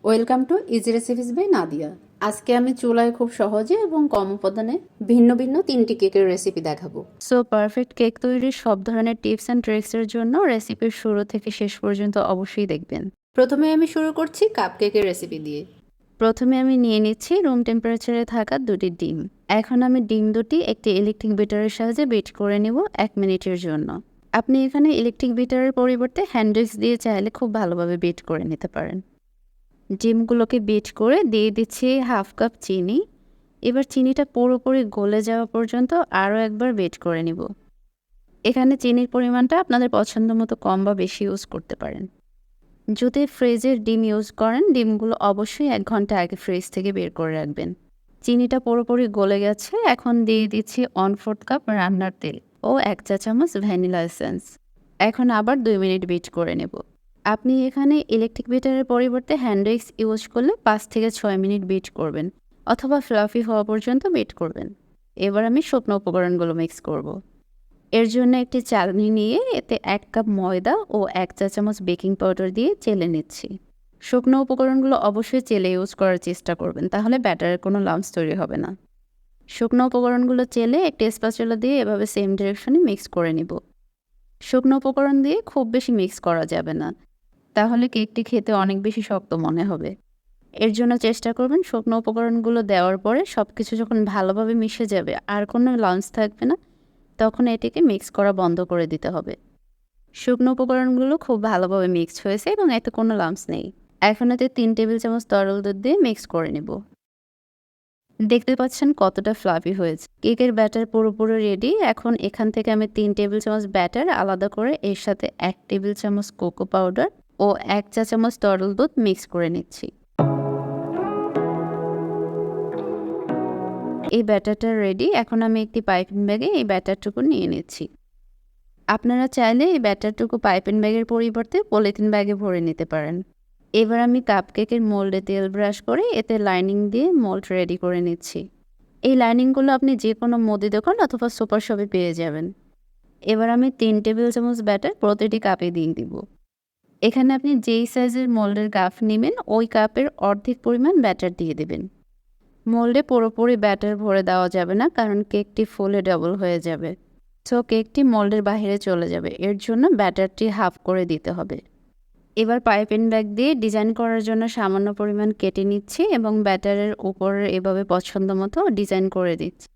Welcome to easy recipes by Nadia. আজকে আমি চুলায় খুব সহজে এবং কম উপাদানে ভিন্ন ভিন্ন 3টি কেকের রেসিপি দেখাবো। সো পারফেক্ট কেক তৈরির সব ধরনের টিপস অ্যান্ড ট্রিক্সের জন্য রেসিপির শুরু থেকে শেষ পর্যন্ত অবশ্যই দেখবেন। প্রথমে আমি শুরু করছি কাপ কেকের রেসিপি দিয়ে। প্রথমে আমি নিয়ে নিচ্ছি রুম টেম্পারেচারে থাকা 2টি ডিম। এখন আমি ডিম দুটি একটি ইলেকট্রিক বিটারের সাহায্যে বিট করে নেব 1 মিনিটের জন্য। আপনি এখানে ইলেকট্রিক বিটারের পরিবর্তে হ্যান্ড উইক্স দিয়ে চাইলে খুব ভালোভাবে বিট করে নিতে পারেন। ডিমগুলোকে বিট করে দিয়ে দিচ্ছি 1/2 কাপ চিনি। এবার চিনিটা পুরোপুরি গলে যাওয়া পর্যন্ত আরও একবার বিট করে নিব। এখানে চিনির পরিমাণটা আপনাদের পছন্দ মতো কম বা বেশি ইউজ করতে পারেন। যদি ফ্রিজের ডিম ইউজ করেন, ডিমগুলো অবশ্যই 1 ঘন্টা আগে ফ্রিজ থেকে বের করে রাখবেন। চিনিটা পুরোপুরি গলে গেছে, এখন দিয়ে দিচ্ছি 1/4 কাপ রান্নার তেল ও 1 চা চামচ ভ্যানিলা এসেন্স। এখন আবার 2 মিনিট বিট করে নেব। আপনি এখানে ইলেকট্রিক বিটারের পরিবর্তে হ্যান্ড উইক্স ইউজ করলে 5 থেকে 6 মিনিট বিট করবেন অথবা ফ্লাফি হওয়া পর্যন্ত বিট করবেন। এবার আমি শুকনো উপকরণগুলো মিক্স করব। এর জন্য একটি চালনি নিয়ে এতে 1 কাপ ময়দা ও 1 চা চামচ বেকিং পাউডার দিয়ে চেলে নিচ্ছি। শুকনো উপকরণগুলো অবশ্যই চেলে ইউজ করার চেষ্টা করবেন, তাহলে ব্যাটারের কোনো লাম্পস তৈরি হবে না। শুকনো উপকরণগুলো চেলে একটি স্প্যাচুলা দিয়ে এভাবে সেম ডিরেকশনে মিক্স করে নিব। শুকনো উপকরণ দিয়ে খুব বেশি মিক্স করা যাবে না, তাহলে কেকটি খেতে অনেক বেশি শক্ত মনে হবে। এর জন্য চেষ্টা করবেন শুকনো উপকরণগুলো দেওয়ার পরে সব কিছু যখন ভালোভাবে মিশে যাবে আর কোনো লাম্পস থাকবে না, তখন এটিকে মিক্স করা বন্ধ করে দিতে হবে। শুকনো উপকরণগুলো খুব ভালোভাবে মিক্সড হয়েছে এবং এতে কোনো লাম্পস নেই। এখন এতে 3 টেবিল চামচ তরল দুধ দিয়ে মিক্স করে নেব। দেখতে পাচ্ছেন কতটা ফ্লাফি হয়েছে। কেকের ব্যাটার পুরোপুরি রেডি। এখন এখান থেকে আমি 3 টেবিল চামচ ব্যাটার আলাদা করে এর সাথে 1 টেবিল চামচ কোকো পাউডার ও 1 চা চামচ তরল দুধ মিক্স করে নিচ্ছি। এই ব্যাটারটা রেডি। এখন আমি একটি পাইপিং ব্যাগে এই ব্যাটারটুকু নিয়ে নিচ্ছি। আপনারা চাইলে এই ব্যাটারটুকু পাইপিং ব্যাগের পরিবর্তে পলিথিন ব্যাগে ভরে নিতে পারেন। এবার আমি কাপকেকের মোল্ডে তেল ব্রাশ করে এতে লাইনিং দিয়ে মোল্ড রেডি করে নিচ্ছি। এই লাইনিংগুলো আপনি যে কোনো মুদি দোকান অথবা সুপার শপে পেয়ে যাবেন। এবার আমি 3 টেবিল চামচ ব্যাটার প্রতিটি কাপে দিয়ে দিব। এখানে আপনি যেই সাইজের মোল্ডের কাপ নেবেন ওই কাপের অর্ধেক পরিমাণ ব্যাটার দিয়ে দেবেন। মোল্ডে পুরোপুরি ব্যাটার ভরে দেওয়া যাবে না, কারণ কেকটি ফুলে ডাবল হয়ে যাবে। সো কেকটি মোল্ডের বাইরে চলে যাবে, এর জন্য ব্যাটারটি হাফ করে দিতে হবে। এবার পাইপিং ব্যাগ দিয়ে ডিজাইন করার জন্য সামান্য পরিমাণ কেটে নিচ্ছি এবং ব্যাটারের উপরে এভাবে পছন্দ মতো ডিজাইন করে দিচ্ছি।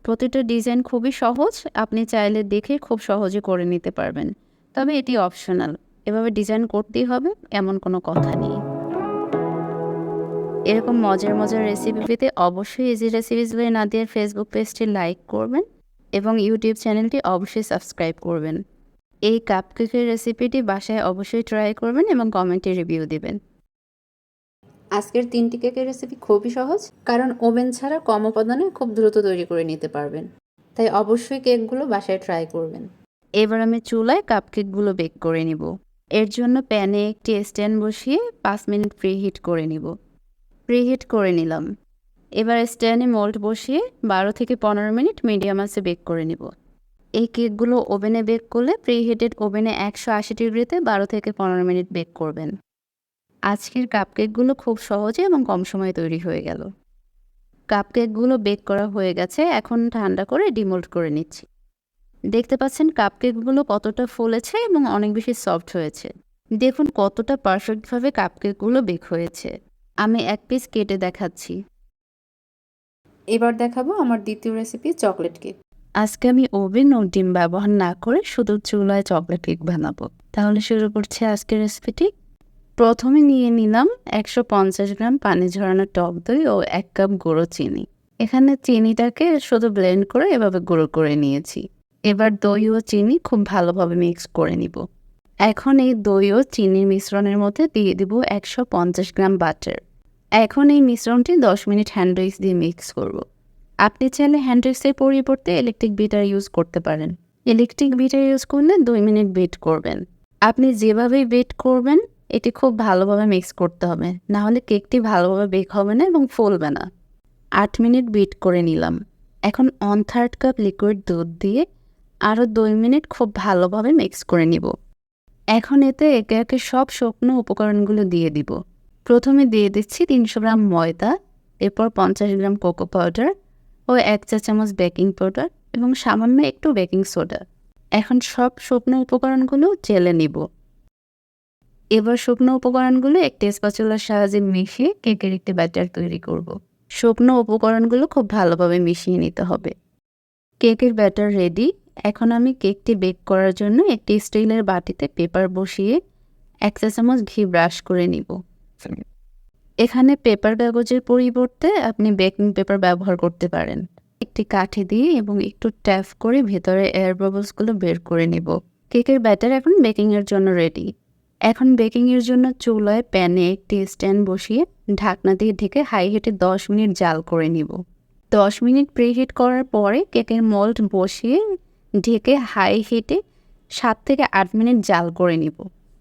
প্রতিটা ডিজাইন খুবই সহজ, আপনি চাইলে দেখে খুব সহজে করে নিতে পারবেন, তবে এটি অপশনাল। এভাবে ডিজাইন করতেই হবে এমন কোনো কথা নেই। এরকম মজার মজার রেসিপি পেতে অবশ্যই ইজি রেসিপিস বাই নাদিয়ার ফেসবুক পেজটি লাইক করবেন এবং ইউটিউব চ্যানেলটি অবশ্যই সাবস্ক্রাইব করবেন। এই কাপকেকের রেসিপিটি বাসায় অবশ্যই ট্রাই করবেন এবং কমেন্টে রিভিউ দিবেন। আজকের 3টি কেকের রেসিপি খুবই সহজ, কারণ ওভেন ছাড়া কম উপাদানে খুব দ্রুত তৈরি করে নিতে পারবেন। তাই অবশ্যই কেকগুলো বাসায় ট্রাই করবেন। এবার আমি চুলায় কাপকেকগুলো বেক করে নিব। এর জন্য প্যানে একটি স্ট্যান্ড বসিয়ে 5 মিনিট প্রিহিট করে নিব। প্রিহিট করে নিলাম। এবার স্ট্যান্ডে মোল্ড বসিয়ে 12 থেকে 15 মিনিট মিডিয়াম আঁচে বেক করে নিব। এই কেকগুলো ওভেনে বেক করলে প্রিহিটেড ওভেনে 180 ডিগ্রিতে 12 থেকে 15 মিনিট বেক করবেন। আজকের কাপকেকগুলো খুব সহজে এবং কম সময়ে তৈরি হয়ে গেল। কাপকেকগুলো বেক করা হয়ে গেছে, এখন ঠান্ডা করে ডিমোল্ড করে নিচ্ছি। দেখতে পাচ্ছেন কাপকেকগুলো কতটা ফুলেছে এবং অনেক বেশি সফট হয়েছে। দেখুন কতটা পারফেক্টভাবে কাপকেকগুলো বেক হয়েছে। আমি এক পিস কেটে দেখাচ্ছি। এবার দেখাবো আমার দ্বিতীয় রেসিপি চকলেট কেক। আজকে আমি ওভেন ও ডিম ব্যবহার না করে শুধু চুলায় চকলেট কেক বানাবো। তাহলে শুরু করছি আজকের রেসিপিটি। প্রথমে নিয়ে নিলাম 150 গ্রাম পানি ঝরানো টক দই ও 1 কাপ গুঁড়ো চিনি। এখানে চিনিটাকে শুধু ব্লেন্ড করে এভাবে গুঁড়ো করে নিয়েছি। এবার দই ও চিনি খুব ভালোভাবে মিক্স করে নিব। এখন এই দই ও চিনির মিশ্রণের মধ্যে দিয়ে দিব 150 গ্রাম বাটার। এখন এই মিশ্রণটি 10 মিনিট হ্যান্ড উইক্স দিয়ে মিক্স করব। আপনি চাইলে হ্যান্ড উইক্সের পরিবর্তে ইলেকট্রিক বিটার ইউজ করতে পারেন। ইলেকট্রিক বিটার ইউজ করলে 2 মিনিট বিট করবেন। আপনি যেভাবেই বিট করবেন এটি খুব ভালোভাবে মিক্স করতে হবে, না হলে কেকটি ভালোভাবে বেক হবে না এবং ফুলবে না। 8 মিনিট বিট করে নিলাম। এখন 1/3 কাপ লিকুইড দুধ দিয়ে আরও 2 মিনিট খুব ভালোভাবে মিক্স করে নিব। এখন এতে একে একে সব শুকনো উপকরণগুলো দিয়ে দিব। প্রথমে দিয়ে দিচ্ছি 300 গ্রাম ময়দা, এরপর 50 গ্রাম কোকো পাউডার ও 1 চা চামচ বেকিং পাউডার এবং সামান্য একটু বেকিং সোডা। এখন সব শুকনো উপকরণগুলো চেলে নিব। এবার শুকনো উপকরণগুলো একটি স্প্যাচুলার সাহায্যে মিশিয়ে কেকের একটি ব্যাটার তৈরি করব। শুকনো উপকরণগুলো খুব ভালোভাবে মিশিয়ে নিতে হবে। কেকের ব্যাটার রেডি। এখন আমি কেকটি বেক করার জন্য একটি স্টিলের বাটিতে পেপার বসিয়ে 1 চা চামচ ঘি ব্রাশ করে নিব। এখানে পেপার কাগজের পরিবর্তে আপনি বেকিং পেপার ব্যবহার করতে পারেন। একটি কাঠি দিয়ে এবং একটু ট্যাপ করে ভেতরে এয়ার বাবলসগুলো বের করে নিব। কেকের ব্যাটার এখন বেকিংয়ের জন্য রেডি। এখন বেকিংয়ের জন্য চুলায় প্যানে একটি স্ট্যান্ড বসিয়ে ঢাকনা দিয়ে ঢেকে হাই হিটে 10 মিনিট জাল করে নিব। 10 মিনিট প্রিহিট করার পরে কেকের মোল্ড বসিয়ে ঢেকে হাই হিটে 7 থেকে 8 মিনিট জাল করে নিব।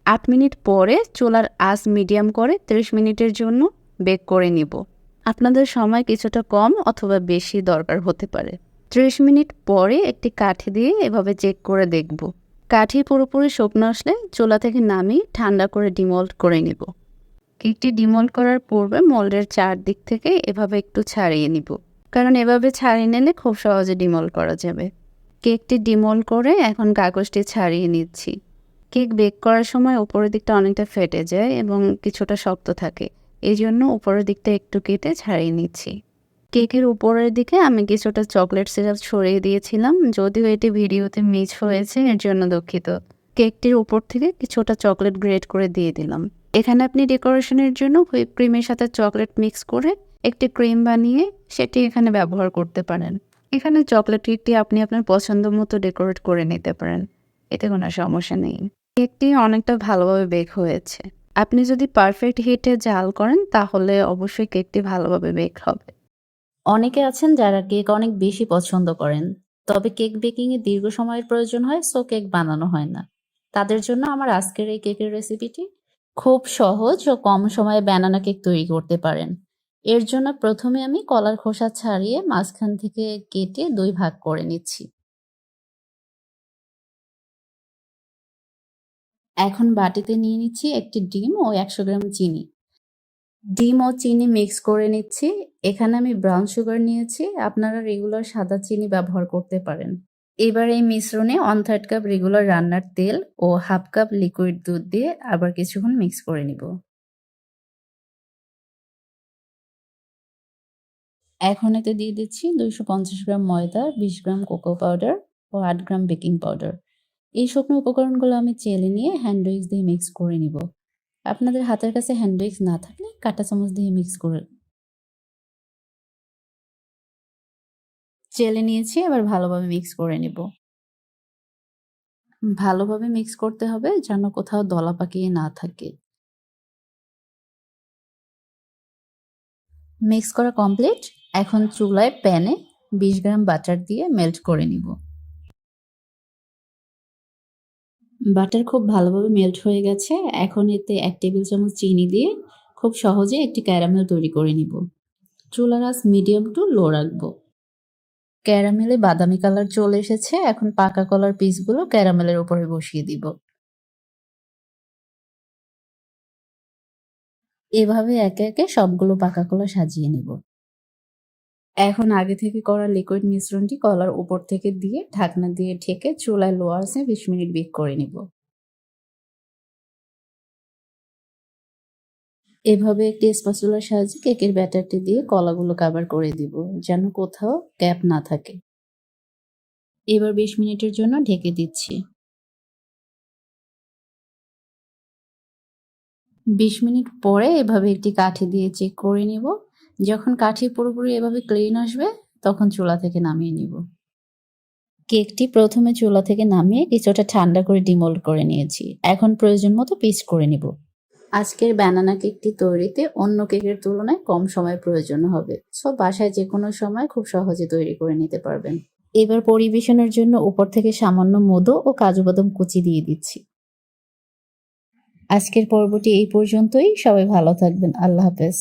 8 মিনিট পরে চুলার আঁচ মিডিয়াম করে 30 মিনিটের জন্য বেক করে নিব। আপনাদের সময় কিছুটা কম অথবা বেশি দরকার হতে পারে। 30 মিনিট পরে একটি কাঠি দিয়ে এভাবে চেক করে দেখব। কাঠি পুরোপুরি শুকনো আসলে চুলা থেকে নামিয়ে ঠান্ডা করে ডিমোল্ড করে নিব। কেকটি ডিমোল্ড করার পূর্বে মোল্ডের চারদিক থেকে এভাবে একটু ছাড়িয়ে নিব, কারণ এভাবে ছাড়িয়ে নিলে খুব সহজে ডিমোল্ড করা যাবে। কেকটি ডিমোল্ড করে এখন কাগজটি ছাড়িয়ে নিচ্ছি। কেক বেক করার সময় উপরের দিকটা অনেকটা ফেটে যায় এবং কিছুটা শক্ত থাকে, এই জন্য উপরের দিকটা একটু কেটে ছাড়িয়ে নিচ্ছি। কেকের উপরের দিকে আমি কিছুটা চকলেট সিরাপ ছড়িয়ে দিয়েছিলাম, যদিও এটি ভিডিওতে মিস হয়েছে, এর জন্য দুঃখিত। কেকটির উপর থেকে কিছুটা চকলেট গ্রেট করে দিয়ে দিলাম। এখানে আপনি ডেকোরেশনের জন্য হুইপ ক্রিমের সাথে চকলেট মিক্স করে একটি ক্রিম বানিয়ে সেটি এখানে ব্যবহার করতে পারেন। এখানে চকলেট কেকটি আপনি আপনার পছন্দ মতো ডেকোরেট করে নিতে পারেন, এতে কোনো সমস্যা নেই। কেকটি অনেকটা ভালোভাবে বেক হয়েছে। আপনি যদি পারফেক্ট হিটে জাল করেন তাহলে অবশ্যই কেকটি ভালোভাবে বেক হবে। অনেকে আছেন যারা কেক অনেক বেশি পছন্দ করেন, তবে কেক বেকিংয়ে দীর্ঘ সময়ের প্রয়োজন হয়, সো কেক বানানো হয় না। তাদের জন্য আমার আজকের এই কেকের রেসিপিটি খুব সহজ ও কম সময়ে ব্যানানা কেক তৈরি করতে পারেন। এর জন্য প্রথমে আমি কলার খোসা ছাড়িয়ে মাঝখান থেকে কেটে 2 ভাগ করে নিচ্ছি। এখন বাটিতে নিয়ে নিচ্ছি একটি ডিম ও 100 গ্রাম চিনি। ডিম ও চিনি মিক্স করে নিচ্ছি। এখানে আমি ব্রাউন সুগার নিয়েছি, আপনারা রেগুলার সাদা চিনি ব্যবহার করতে পারেন। এবার এই মিশ্রণে 1/3 কাপ রেগুলার রান্নার তেল ও 1/2 কাপ লিকুইড দুধ দিয়ে আবার কিছুক্ষণ মিক্স করে নিব। এখন এতে দিয়ে দিচ্ছি 250 গ্রাম ময়দা, 20 গ্রাম কোকো পাউডার ও 8 গ্রাম বেকিং পাউডার। এই শুকনো উপকরণগুলো আমি চেলে নিয়ে হ্যান্ড উইক্স দিয়ে মিক্স করে নিব। আপনাদের হাতের কাছে হ্যান্ড উইক্স না থাকলে কাঁটা চামচ দিয়ে মিক্স করে চেলে নিয়েছি, এবার ভালোভাবে মিক্স করে নেব। ভালোভাবে মিক্স করতে হবে যেন কোথাও দলা পাকিয়ে না থাকে। মিক্স করা কমপ্লিট। এখন চুলায় প্যানে 20 গ্রাম বাটার দিয়ে মেল্ট করে নিব। বাটার খুব ভালোভাবে মেল্ট হয়ে গেছে। এখন এতে 1 টেবিল চামচ চিনি দিয়ে খুব সহজে একটি ক্যারামেল তৈরি করে নিব। চুলার আঁচ মিডিয়াম টু লো রাখবো। ক্যারামেলে বাদামি কালার চলে এসেছে। এখন পাকা কলার পিসগুলো ক্যারামেলের উপরে বসিয়ে দিব। এভাবে একে একে সবগুলো পাকা কলা সাজিয়ে নিব। এখন আগে থেকে করা লিকুইড মিশ্রণটি কলার উপর থেকে দিয়ে ঢাকনা দিয়ে ঢেকে চুলায় লো আঁচে 20 মিনিট বেক করে নিব। এভাবে একটি স্প্যাচুলার সাহায্যে কেকের ব্যাটারটি দিয়ে কলাগুলো কভার করে দিব, যেন কোথাও গ্যাপ না থাকে। এবার 20 মিনিটের জন্য ঢেকে দিচ্ছি। 20 মিনিট পরে এভাবে একটি কাঠি দিয়ে চেক করে নিব। যখন কাঠি পুরোপুরি এভাবে ক্লিন আসবে তখন চুলা থেকে নামিয়ে নিব। কেকটি প্রথমে চুলা থেকে নামিয়ে কিছুটা ঠান্ডা করে ডিমোল্ড করে নিয়েছি। এখন প্রয়োজন মতো পিস করে নিব। আজকের ব্যানানা কেকটি তৈরিতে অন্য কেকের তুলনায় কম সময় প্রয়োজন হবে, সো বাসায় যে কোনো সময় খুব সহজে তৈরি করে নিতে পারবেন। এবার পরিবেশনের জন্য উপর থেকে সামান্য মধু ও কাজু বাদাম কুচি দিয়ে দিচ্ছি। আজকের পর্বটি এই পর্যন্তই। সবাই ভালো থাকবেন। আল্লাহ হাফেজ।